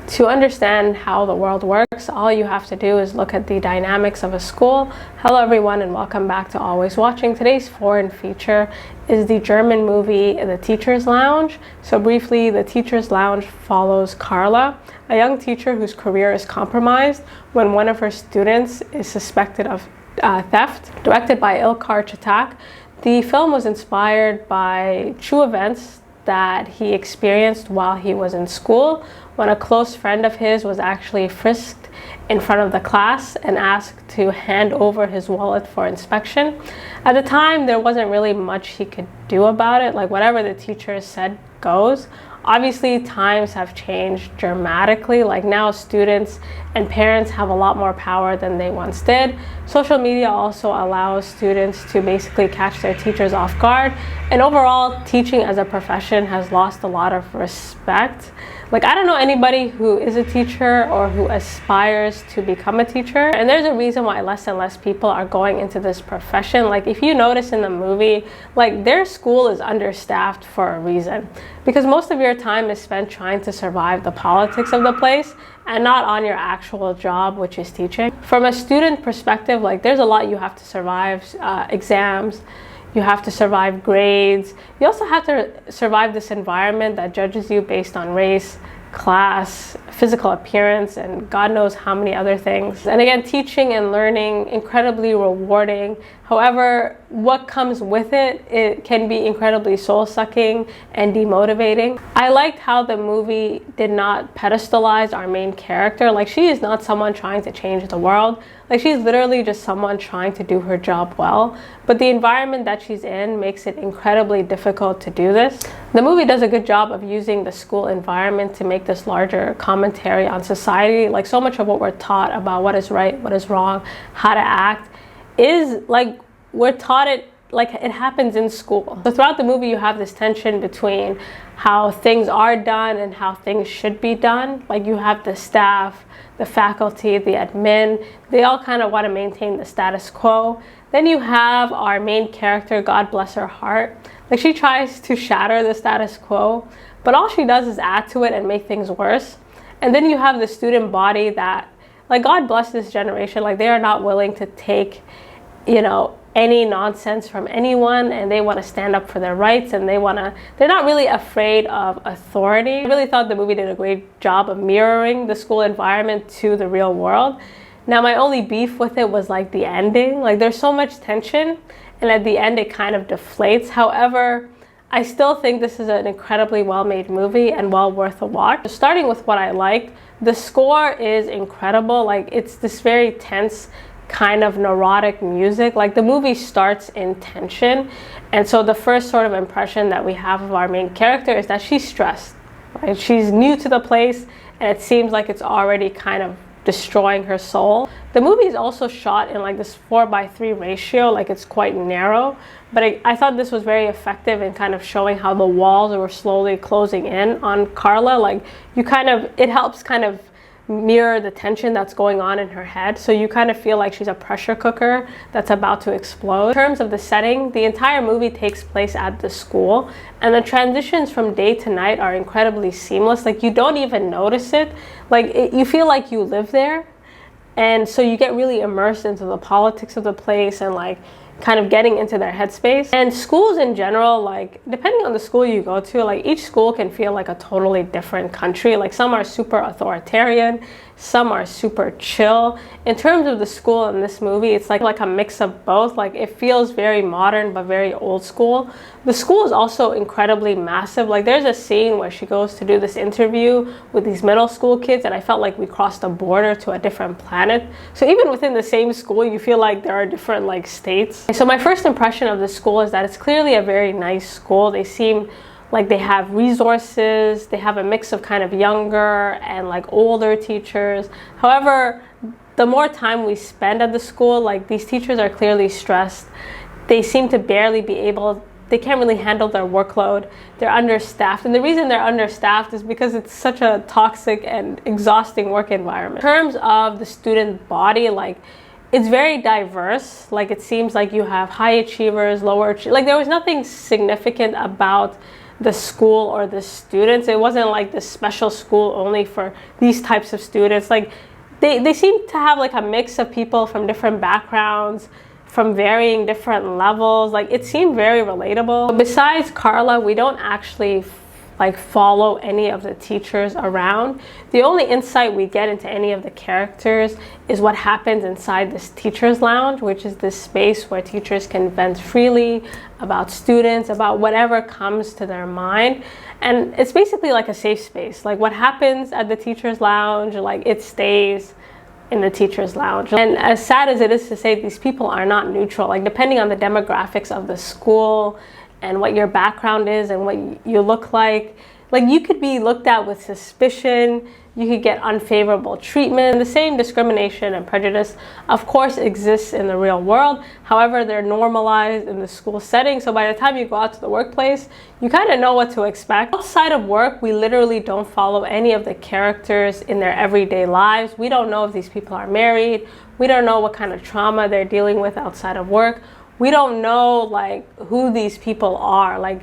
To understand how the world works, all you have to do is look at the dynamics of a school. Hello everyone and welcome back to Always Watching. Today's foreign feature is the German movie The Teacher's Lounge. So briefly, The Teacher's Lounge follows Carla, a young teacher whose career is compromised when one of her students is suspected of theft. Directed by Ilkar Çatak, the film was inspired by true events that he experienced while he was in school, when a close friend of his was actually frisked in front of the class and asked to hand over his wallet for inspection. At the time, there wasn't really much he could do about it, like whatever the teacher said goes. Obviously, times have changed dramatically. Like now, students and parents have a lot more power than they once did. Social media also allows students to basically catch their teachers off guard. And overall, teaching as a profession has lost a lot of respect. Like, I don't know anybody who is a teacher or who aspires to become a teacher. And there's a reason why less and less people are going into this profession. Like, if you notice in the movie, like their school is understaffed for a reason. Because most of your time is spent trying to survive the politics of the place and not on your actual job, which is teaching. From a student perspective, like there's a lot you have to survive, exams. You have to survive grades. You also have to survive this environment that judges you based on race, class, physical appearance, and God knows how many other things. And again, teaching and learning, incredibly rewarding. However, what comes with it, it can be incredibly soul-sucking and demotivating. I liked how the movie did not pedestalize our main character. Like, she is not someone trying to change the world. Like, she's literally just someone trying to do her job well. But the environment that she's in makes it incredibly difficult to do this. The movie does a good job of using the school environment to make this larger commentary on society. Like, so much of what we're taught about what is right, what is wrong, how to act, is like we're taught it like it happens in school. So throughout the movie, you have this tension between how things are done and how things should be done. Like, you have the staff, the faculty, the admin, they all kind of want to maintain the status quo. Then you have our main character, God bless her heart. Like, she tries to shatter the status quo, but all she does is add to it and make things worse. And then you have the student body that, like, God bless this generation, like they are not willing to take, you know, any nonsense from anyone, and they want to stand up for their rights, and they're not really afraid of authority. I really thought the movie did a great job of mirroring the school environment to the real world. Now, my only beef with it was like the ending. Like, there's so much tension, and at the end it kind of deflates. However, I still think this is an incredibly well-made movie and well worth a watch. Starting with what I liked, the score is incredible. Like, it's this very tense kind of neurotic music. Like, the movie starts in tension, and so the first sort of impression that we have of our main character is that she's stressed, right? She's new to the place, and it seems like it's already kind of destroying her soul. The movie is also shot in like this 4:3 ratio, like it's quite narrow, but I thought this was very effective in kind of showing how the walls were slowly closing in on Carla. Like, it helps kind of mirror the tension that's going on in her head, so you kind of feel like she's a pressure cooker that's about to explode. In terms of the setting, the entire movie takes place at the school, and the transitions from day to night are incredibly seamless. Like, you don't even notice it. Like, you feel like you live there, and so you get really immersed into the politics of the place and like kind of getting into their headspace. And schools in general, like depending on the school you go to, like each school can feel like a totally different country. Like, some are super authoritarian, some are super chill. In terms of the school in this movie, it's like a mix of both. Like, it feels very modern but very old school. The school is also incredibly massive. Like, there's a scene where she goes to do this interview with these middle school kids, and I felt like we crossed a border to a different planet. So even within the same school, you feel like there are different like states. So my first impression of the school is that it's clearly a very nice school. They seem like they have resources, they have a mix of kind of younger and like older teachers. However, the more time we spend at the school, like these teachers are clearly stressed. They seem to barely be able, they can't really handle their workload. They're understaffed. And the reason they're understaffed is because it's such a toxic and exhausting work environment. In terms of the student body, like it's very diverse. Like, it seems like you have high achievers, lower achievers. Like, there was nothing significant about the school or the students. It wasn't like this special school only for these types of students. Like they seem to have like a mix of people from different backgrounds, from varying different levels. Like it seemed very relatable. Besides Carla, we don't actually like follow any of the teachers around. The only insight we get into any of the characters is what happens inside this teachers lounge, which is this space where teachers can vent freely about students, about whatever comes to their mind. And it's basically like a safe space. Like what happens at the teachers lounge, like it stays in the teachers lounge. And as sad as it is to say, these people are not neutral. Like depending on the demographics of the school and what your background is and what you look like you could be looked at with suspicion, you could get unfavorable treatment. The same discrimination and prejudice, of course, exists in the real world. However, they're normalized in the school setting. So by the time you go out to the workplace, you kind of know what to expect. Outside of work, we literally don't follow any of the characters in their everyday lives. We don't know if these people are married. We don't know what kind of trauma they're dealing with outside of work. We don't know like who these people are. Like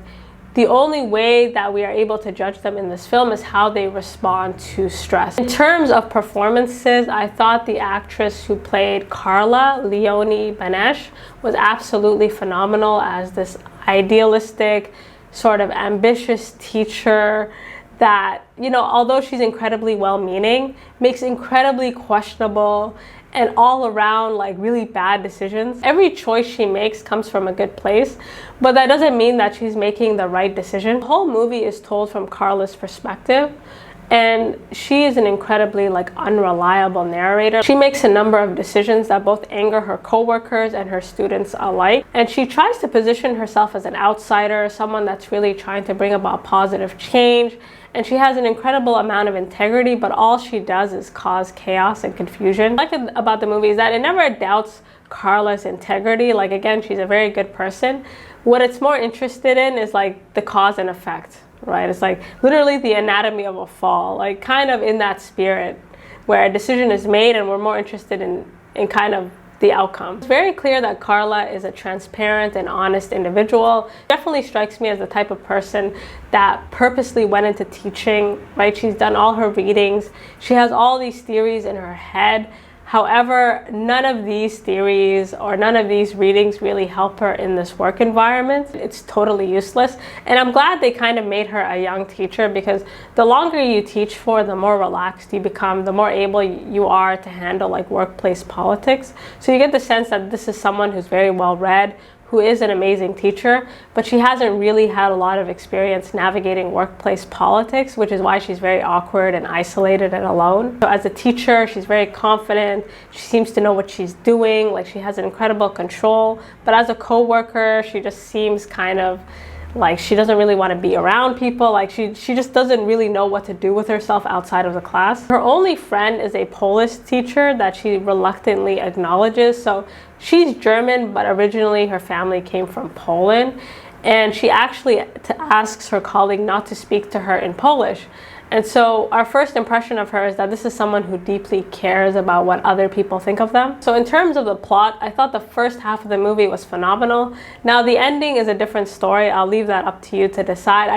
the only way that we are able to judge them in this film is how they respond to stress. In terms of performances, I thought the actress who played Carla, Leonie Banesh, was absolutely phenomenal as this idealistic, sort of ambitious teacher that, you know, although she's incredibly well-meaning, makes incredibly questionable and all around like really bad decisions. Every choice she makes comes from a good place, but that doesn't mean that she's making the right decision. The whole movie is told from Carla's perspective, and she is an incredibly like unreliable narrator. She makes a number of decisions that both anger her coworkers and her students alike, and she tries to position herself as an outsider, someone that's really trying to bring about positive change. And she has an incredible amount of integrity, but all she does is cause chaos and confusion. What I like about the movie is that it never doubts Carla's integrity. Like again, she's a very good person. What it's more interested in is like the cause and effect, right? It's like literally the anatomy of a fall, like kind of in that spirit where a decision is made and we're more interested in kind of the outcome. It's very clear that Carla is a transparent and honest individual. Definitely strikes me as the type of person that purposely went into teaching, right? She's done all her readings. She has all these theories in her head. However, none of these theories or none of these readings really help her in this work environment. It's totally useless. And I'm glad they kind of made her a young teacher, because the longer you teach for, the more relaxed you become, the more able you are to handle like workplace politics. So you get the sense that this is someone who's very well read, who is an amazing teacher, but she hasn't really had a lot of experience navigating workplace politics, which is why she's very awkward and isolated and alone. So as a teacher, she's very confident. She seems to know what she's doing. Like she has incredible control. But as a coworker, she just seems kind of like she doesn't really want to be around people. Like she just doesn't really know what to do with herself outside of the class. Her only friend is a Polish teacher that she reluctantly acknowledges. So she's German, but originally her family came from Poland. And she actually asks her colleague not to speak to her in Polish. And so our first impression of her is that this is someone who deeply cares about what other people think of them. So in terms of the plot, I thought the first half of the movie was phenomenal. Now the ending is a different story. I'll leave that up to you to decide.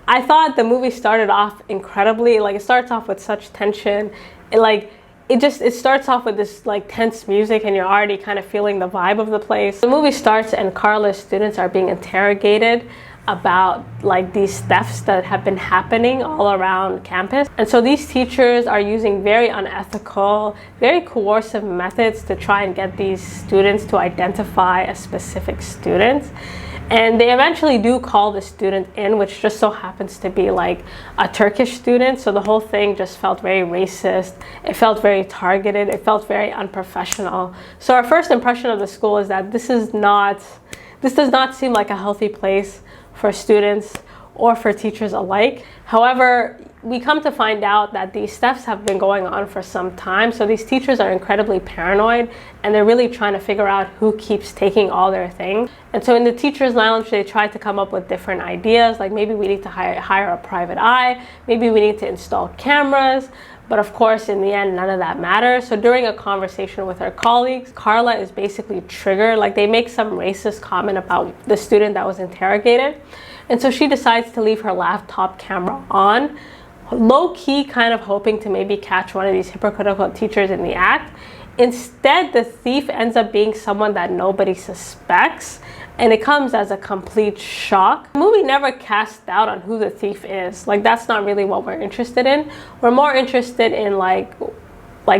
I thought the movie started off incredibly. Like it starts off with such tension. It starts off with this like tense music and you're already kind of feeling the vibe of the place. The movie starts and Carla's students are being interrogated about like these thefts that have been happening all around campus. And so these teachers are using very unethical, very coercive methods to try and get these students to identify a specific student. And they eventually do call the student in, which just so happens to be like a Turkish student. So the whole thing just felt very racist. It felt very targeted. It felt very unprofessional. So our first impression of the school is that this does not seem like a healthy place for students or for teachers alike. However, we come to find out that these thefts have been going on for some time. So these teachers are incredibly paranoid and they're really trying to figure out who keeps taking all their things. And so in the teachers' lounge, they try to come up with different ideas, like maybe we need to hire a private eye, maybe we need to install cameras. But of course, in the end, none of that matters. So during a conversation with her colleagues, Carla is basically triggered. Like they make some racist comment about the student that was interrogated. And so she decides to leave her laptop camera on, low-key kind of hoping to maybe catch one of these hypocritical teachers in the act. Instead, the thief ends up being someone that nobody suspects, and it comes as a complete shock. The movie never casts doubt on who the thief is. Like, that's not really what we're interested in. We're more interested in like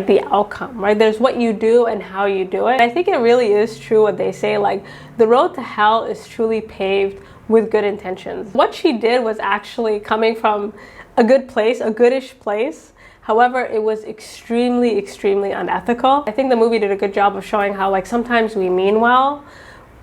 the outcome, right? There's what you do and how you do it. I think it really is true what they say, like, the road to hell is truly paved with good intentions. What she did was actually coming from a good place, a goodish place. However, it was extremely, extremely unethical. I think the movie did a good job of showing how, like, sometimes we mean well,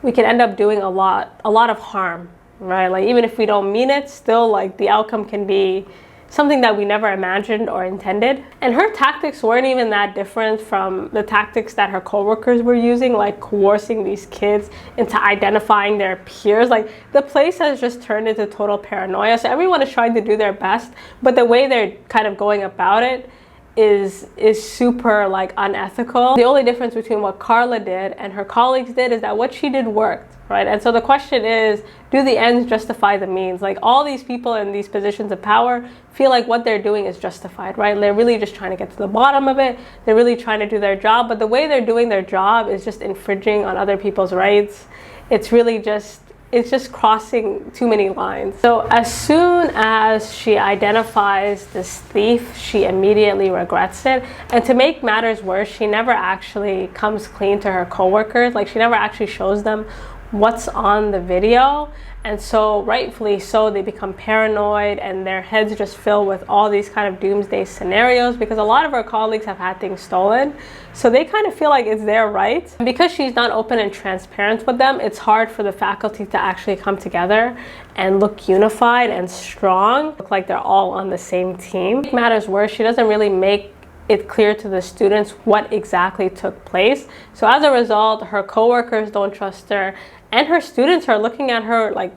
we can end up doing a lot of harm, right? Like, even if we don't mean it, still, like, the outcome can be something that we never imagined or intended. And her tactics weren't even that different from the tactics that her coworkers were using, like coercing these kids into identifying their peers. Like, the place has just turned into total paranoia. So everyone is trying to do their best, but the way they're kind of going about it is super, like, unethical. The only difference between what Carla did and her colleagues did is that what she did worked, right? And so the question is, do the ends justify the means? Like, all these people in these positions of power feel like what they're doing is justified, right? They're really just trying to get to the bottom of it. They're really trying to do their job, but the way they're doing their job is just infringing on other people's rights. It's really just, it's just crossing too many lines. So as soon as she identifies this thief, she immediately regrets it. And to make matters worse, she never actually comes clean to her coworkers. Like, she never actually shows them what's on the video. And so rightfully so, they become paranoid and their heads just fill with all these kind of doomsday scenarios, because a lot of her colleagues have had things stolen. So they kind of feel like it's their right. And because she's not open and transparent with them, it's hard for the faculty to actually come together and look unified and strong, look like they're all on the same team. To make matters worse, she doesn't really make it clear to the students what exactly took place. So as a result, her coworkers don't trust her, and her students are looking at her like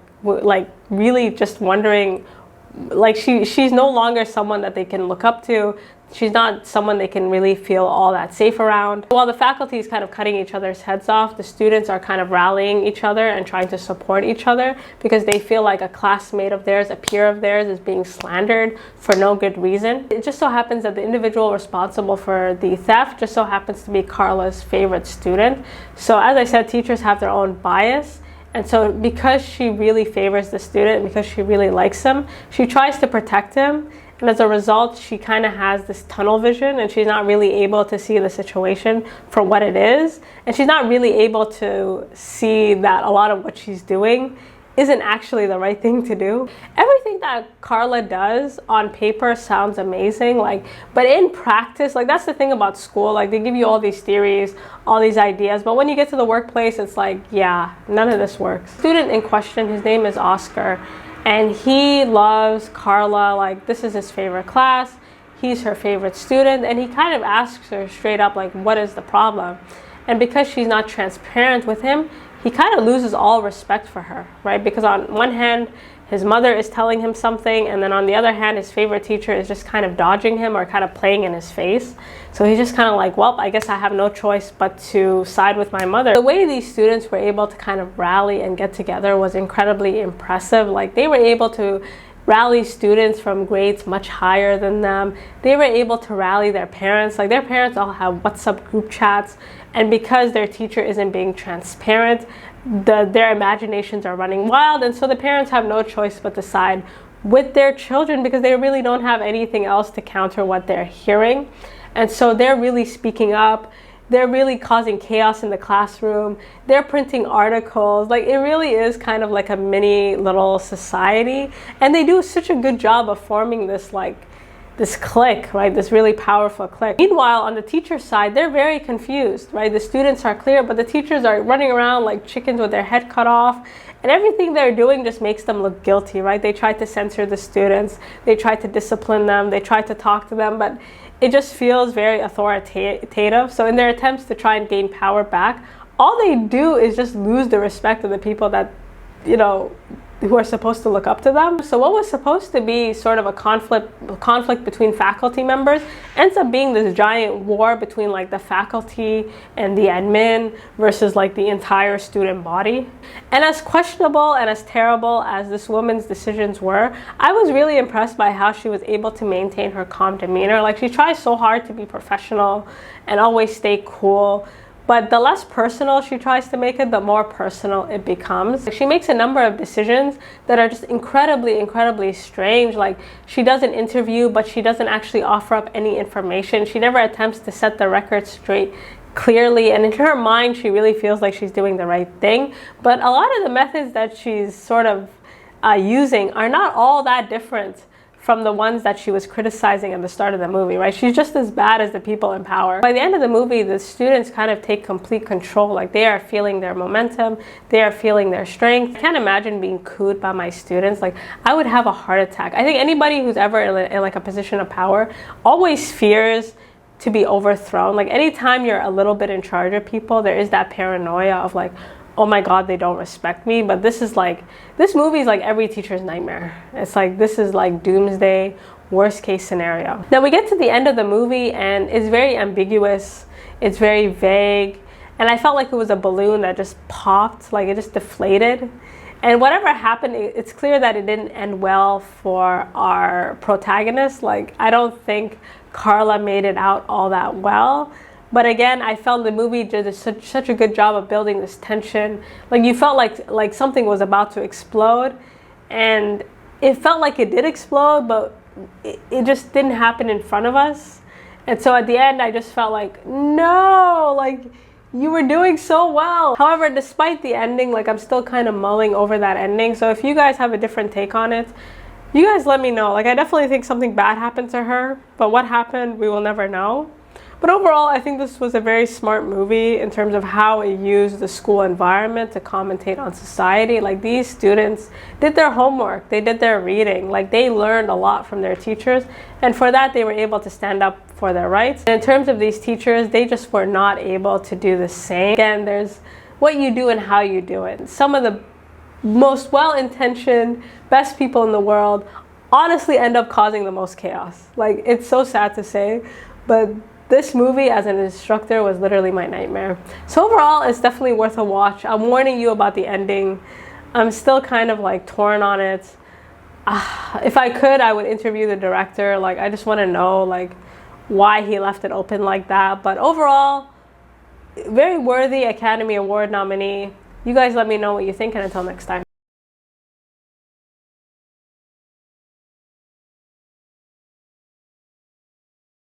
really just wondering, like, she's no longer someone that they can look up to. She's not someone they can really feel all that safe around. While the faculty is kind of cutting each other's heads off, the students are kind of rallying each other and trying to support each other, because they feel like a classmate of theirs, a peer of theirs, is being slandered for no good reason. It just so happens that the individual responsible for the theft just so happens to be Carla's favorite student. So as I said, teachers have their own bias. And so because she really favors the student, because she really likes him, she tries to protect him. And as a result, she kind of has this tunnel vision, and she's not really able to see the situation for what it is. And she's not really able to see that a lot of what she's doing isn't actually the right thing to do. Everything that Carla does on paper sounds amazing, like, but in practice, like, that's the thing about school. Like, they give you all these theories, all these ideas, but when you get to the workplace, it's like, yeah, none of this works. The student in question, his name is Oscar, and he loves Carla. Like, this is his favorite class. He's her favorite student, and he kind of asks her straight up, like, what is the problem? And because she's not transparent with him, he kind of loses all respect for her, right? Because on one hand, his mother is telling him something, and then on the other hand, his favorite teacher is just kind of dodging him or kind of playing in his face. So he's just kind of like, well, I guess I have no choice but to side with my mother. The way these students were able to kind of rally and get together was incredibly impressive. Like, they were able to rally students from grades much higher than them. They were able to rally their parents. Like, their parents all have WhatsApp group chats, and because their teacher isn't being transparent, their imaginations are running wild, and so the parents have no choice but to side with their children, because they really don't have anything else to counter what they're hearing. And so they're really speaking up. They're really causing chaos in the classroom. They're printing articles. Like, it really is kind of like a mini little society. And they do such a good job of forming this, like, this clique, right? This really powerful clique. Meanwhile, on the teacher side, they're very confused, right? The students are clear, but the teachers are running around like chickens with their head cut off. And everything they're doing just makes them look guilty, right? They try to censor the students. They try to discipline them. They try to talk to them, but it just feels very authoritative. So in their attempts to try and gain power back, all they do is just lose the respect of the people that, you know, who are supposed to look up to them. So what was supposed to be sort of a conflict between faculty members ends up being this giant war between like the faculty and the admin versus like the entire student body. And as questionable and as terrible as this woman's decisions were, I was really impressed by how she was able to maintain her calm demeanor. Like, she tries so hard to be professional and always stay cool. But the less personal she tries to make it, the more personal it becomes. She makes a number of decisions that are just incredibly strange. Like, she does an interview, but she doesn't actually offer up any information. She never attempts to set the record straight clearly, and in her mind she really feels like she's doing the right thing. But a lot of the methods that she's sort of using are not all that different from the ones that she was criticizing at the start of the movie, right? She's just as bad as the people in power. By the end of the movie, the students kind of take complete control. Like, they are feeling their momentum, they are feeling their strength. I can't imagine being cooed by my students. Like, I would have a heart attack. I think anybody who's ever in like a position of power always fears to be overthrown. Like, anytime you're a little bit in charge of people, there is that paranoia of like, oh my God, they don't respect me. But this movie is like every teacher's nightmare. It's like, this is like doomsday, worst case scenario. Now we get to the end of the movie and it's very ambiguous. It's very vague. And I felt like it was a balloon that just popped, like it just deflated. And whatever happened, it's clear that it didn't end well for our protagonist. Like, I don't think Carla made it out all that well. But again, I felt the movie did such a good job of building this tension. Like, you felt like something was about to explode, and it felt like it did explode, but it just didn't happen in front of us. And so at the end, I just felt like, no, like, you were doing so well. However, despite the ending, like, I'm still kind of mulling over that ending. So if you guys have a different take on it, you guys let me know. Like, I definitely think something bad happened to her, but what happened, we will never know. But overall, I think this was a very smart movie in terms of how it used the school environment to commentate on society. Like, these students did their homework, they did their reading, like, they learned a lot from their teachers, and for that they were able to stand up for their rights. And in terms of these teachers, they just were not able to do the same. Again, there's what you do and how you do it. Some of the most well-intentioned, best people in the world honestly end up causing the most chaos. Like, it's so sad to say, but this movie as an instructor was literally my nightmare. So overall, it's definitely worth a watch. I'm warning you about the ending. I'm still kind of like torn on it. If I could, I would interview the director. Like, I just want to know like why he left it open like that. But overall, very worthy Academy Award nominee. You guys let me know what you think, and until next time.